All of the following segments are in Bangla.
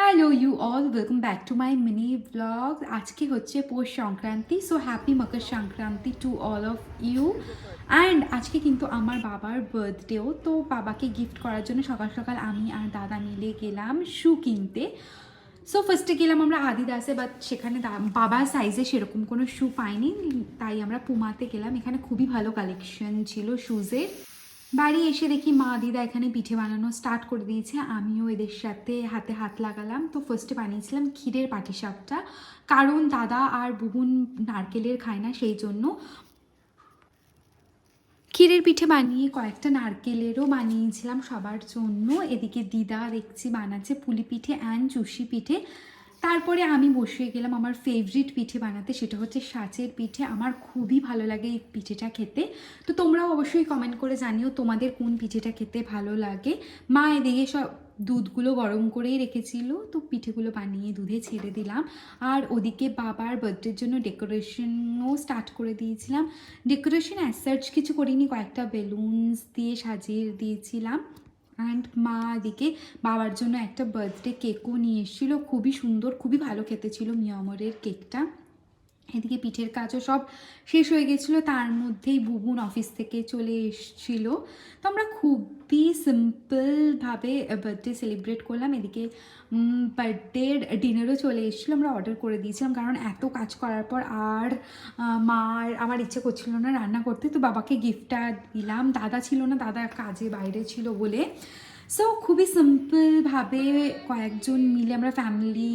Hello you all, welcome back to my mini blog. আজকে হচ্ছে Poush Sankranti, so happy Makar Sankranti to all of you. And আজকে কিন্তু আমার বাবার বার্থডেও, তো বাবাকে গিফট করার জন্য সকাল সকাল আমি আর দাদা মিলে গেলাম শু কিনতে। সো ফার্স্টে গেলাম আমরা আদিদাসে, বাট সেখানে বাবার সাইজে সেরকম কোনো শু পাইনি, তাই আমরা পুমাতে গেলাম। এখানে খুবই ভালো কালেকশন ছিল শুজের। বাড়ি এসে দেখি মা দিদা এখানে পিঠে বানানো স্টার্ট করে দিয়েছে, আমিও এদের সাথে হাতে হাত লাগালাম। তো ফার্স্টে বানিয়েছিলাম ক্ষীরের পাটিসাপটা, কারণ দাদা আর বুবুন নারকেলের খায় না, সেই জন্য ক্ষীরের পিঠে বানিয়ে কয়েকটা নারকেলেরও বানিয়েছিলাম সবার জন্য। এদিকে দিদা দেখছি বানাচ্ছে পুলি পিঠে অ্যান্ড চুষি পিঠে। তারপরে আমি বসিয়ে গেলাম আমার ফেভারিট পিঠে বানাতে, সেটা হচ্ছে সাঁচের পিঠে। আমার খুবই ভালো লাগে এই পিঠেটা খেতে। তো তোমরাও অবশ্যই কমেন্ট করে জানিও তোমাদের কোন পিঠেটা খেতে ভালো লাগে। মা এদিকে সব দুধগুলো গরম করেই রেখেছিল, তো পিঠেগুলো বানিয়ে দুধে ছেড়ে দিলাম। আর ওদিকে বাবার বার্থডের জন্য ডেকোরেশনও স্টার্ট করে দিয়েছিলাম। ডেকোরেশন অ্যাজ সাচ কিছু করিনি, কয়েকটা বেলুনস দিয়ে সাজিয়ে দিয়েছিলাম। অ্যান্ড মা এদিকে বাবার জন্য একটা বার্থডে কেকও নিয়ে এসেছিলো, খুবই সুন্দর, খুবই ভালো খেতে ছিল মিয়ামরের কেকটা। এদিকে পিঠের কাজও সব শেষ হয়ে গেছিলো, তার মধ্যেই বুবুন অফিস থেকে চলে এসেছিলো। তো আমরা খুবই সিম্পলভাবে বার্থডে সেলিব্রেট করলাম। এদিকে বার্থডের ডিনারও চলে এসেছিলো, আমরা অর্ডার করে দিয়েছিলাম, কারণ এত কাজ করার পর আর মার আমার ইচ্ছে করছিল না রান্না করতে। তো বাবাকে গিফটটা দিলাম, দাদা ছিল না, দাদা কাজে বাইরে ছিল বলে। সো খুবই সিম্পলভাবে কয়েকজন মিলে আমরা ফ্যামিলি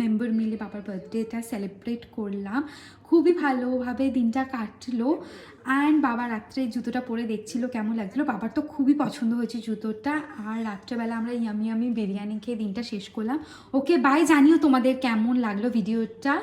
মেম্বার মিলে বাবার বার্থডেটা সেলিব্রেট করলাম। খুবই ভালোভাবে দিনটা কাটলো। অ্যান্ড বাবা রাত্রে জুতোটা পরে দেখছিলো কেমন লাগছিলো, বাবার তো খুবই পছন্দ হয়েছে জুতোটা। আর রাত্রেবেলা আমরা ইয়ামি ইয়ামি বিরিয়ানি খেয়ে দিনটা শেষ করলাম। ওকে বাই, জানিও তোমাদের কেমন লাগলো ভিডিওটা।